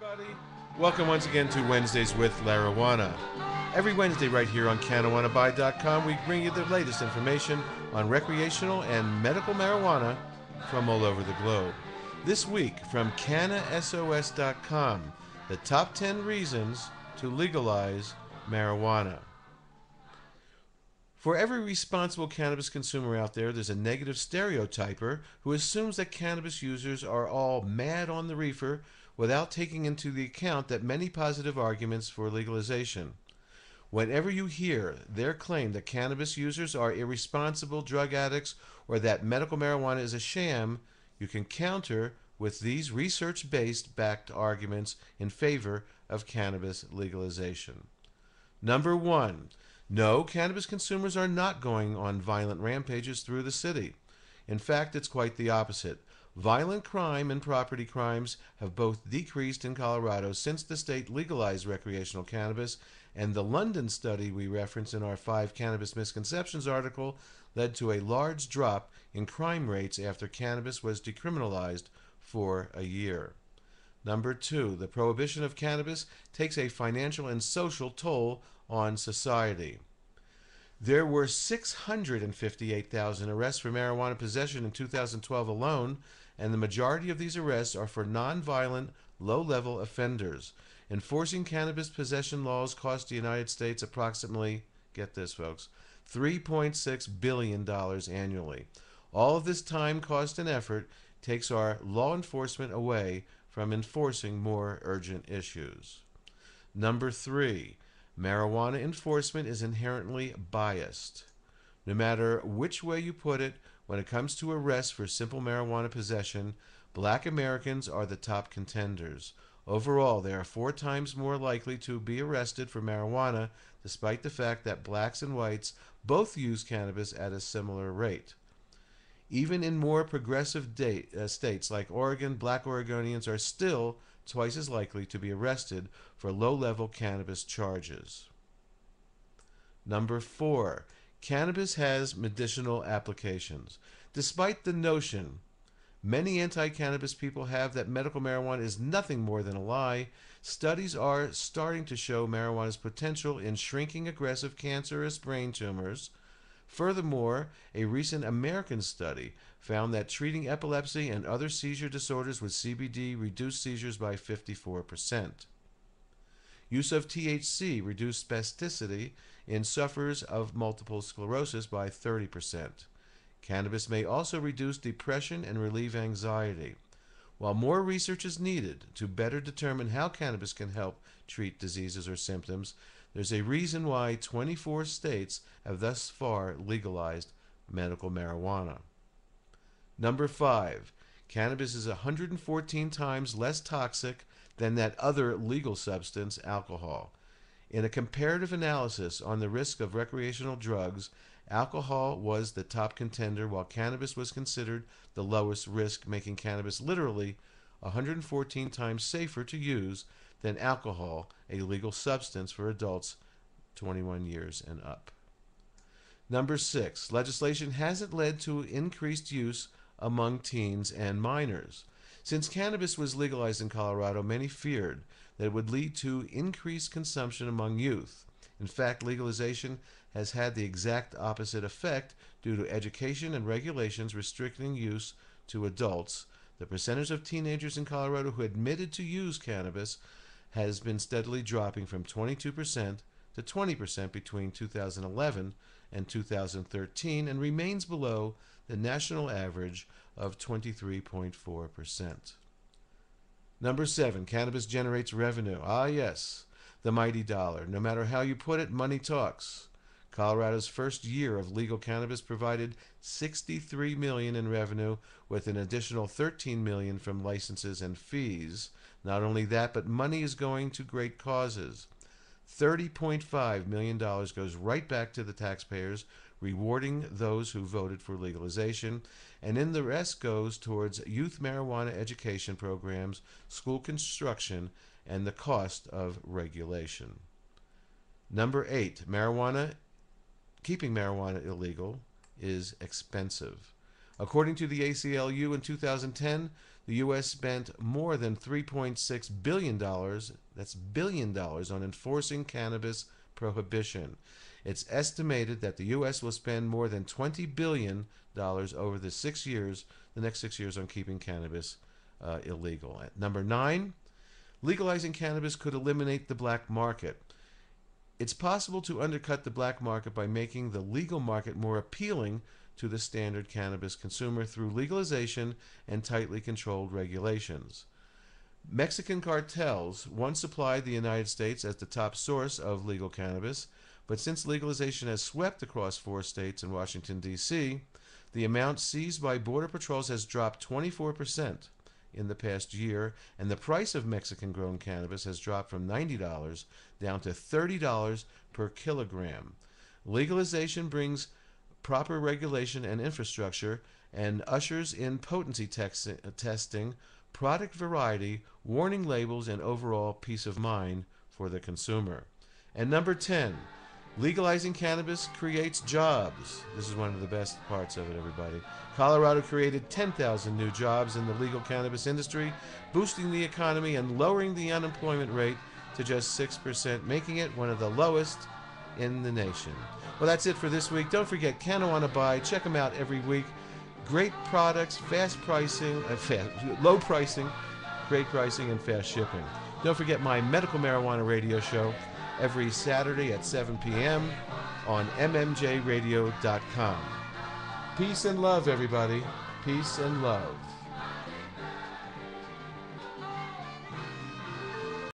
Everybody, welcome once again to Wednesdays with Larawana. Every Wednesday right here on CannaWannaBuy.com we bring you the latest information on recreational and medical marijuana from all over the globe. This week from CannaSOS.com, the top 10 reasons to legalize marijuana. For every responsible cannabis consumer out there, there's a negative stereotyper who assumes that cannabis users are all mad on the reefer without taking into the account that many positive arguments for legalization. Whenever you hear their claim that cannabis users are irresponsible drug addicts or that medical marijuana is a sham, you can counter with these research-based backed arguments in favor of cannabis legalization. Number one, no, cannabis consumers are not going on violent rampages through the city. In fact, it's quite the opposite. Violent crime and property crimes have both decreased in Colorado since the state legalized recreational cannabis, and the London study we reference in our 5 Cannabis Misconceptions article led to a large drop in crime rates after cannabis was decriminalized for a year. Number 2, the prohibition of cannabis takes a financial and social toll on society. There were 658,000 arrests for marijuana possession in 2012 alone, and the majority of these arrests are for nonviolent, low-level offenders. Enforcing cannabis possession laws cost the United States approximately, get this folks, $3.6 billion annually. All of this time, cost, and effort takes our law enforcement away from enforcing more urgent issues. Number 3, marijuana enforcement is inherently biased. No matter which way you put it, when it comes to arrests for simple marijuana possession, black Americans are the top contenders. Overall, they are 4 times more likely to be arrested for marijuana, despite the fact that blacks and whites both use cannabis at a similar rate. Even in more progressive states like Oregon, black Oregonians are still twice as likely to be arrested for low-level cannabis charges. Number 4, cannabis has medicinal applications. Despite the notion many anti-cannabis people have that medical marijuana is nothing more than a lie, studies are starting to show marijuana's potential in shrinking aggressive cancerous brain tumors. Furthermore, a recent American study found that treating epilepsy and other seizure disorders with CBD reduced seizures by 54%. Use of THC reduced spasticity in sufferers of multiple sclerosis by 30%. Cannabis may also reduce depression and relieve anxiety. While more research is needed to better determine how cannabis can help treat diseases or symptoms, there's a reason why 24 states have thus far legalized medical marijuana. Number 5, cannabis is 114 times less toxic than that other legal substance, alcohol. In a comparative analysis on the risk of recreational drugs, alcohol was the top contender while cannabis was considered the lowest risk, making cannabis literally 114 times safer to use than alcohol, a legal substance for adults 21 years and up. Number 6, legislation hasn't led to increased use among teens and minors. Since cannabis was legalized in Colorado, many feared that it would lead to increased consumption among youth. In fact, legalization has had the exact opposite effect due to education and regulations restricting use to adults. The percentage of teenagers in Colorado who admitted to use cannabis has been steadily dropping from 22% to 20% between 2011 and 2013 and remains below the national average of 23.4%. Number 7, cannabis generates revenue. Ah, yes, the mighty dollar. No matter how you put it, money talks. Colorado's first year of legal cannabis provided $63 million in revenue, with an additional $13 million from licenses and fees. Not only that, but money is going to great causes. $30.5 million goes right back to the taxpayers, rewarding those who voted for legalization, and then the rest goes towards youth marijuana education programs, school construction, and the cost of regulation. Number 8, keeping marijuana illegal is expensive. According to the ACLU in 2010, the U.S. spent more than $3.6 billion, that's $1 billion, on enforcing cannabis prohibition. It's estimated that the U.S. will spend more than $20 billion over the next 6 years on keeping cannabis illegal. At number 9, legalizing cannabis could eliminate the black market. It's possible to undercut the black market by making the legal market more appealing to the standard cannabis consumer through legalization and tightly controlled regulations. Mexican cartels once supplied the United States as the top source of legal cannabis, but since legalization has swept across 4 states and Washington, D.C., the amount seized by Border Patrols has dropped 24% in the past year, and the price of Mexican-grown cannabis has dropped from $90 down to $30 per kilogram. Legalization brings proper regulation and infrastructure and ushers in potency testing, product variety, warning labels, and overall peace of mind for the consumer. And number 10, legalizing cannabis creates jobs. This is one of the best parts of it, everybody. Colorado created 10,000 new jobs in the legal cannabis industry, boosting the economy and lowering the unemployment rate to just 6%, making it one of the lowest in the nation. Well, that's it for this week. Don't forget, Canna Wanna Buy. Check them out every week. Great products, fast pricing, low pricing, great pricing, and fast shipping. Don't forget my medical marijuana radio show every Saturday at 7 p.m. on mmjradio.com. Peace and love, everybody. Peace and love.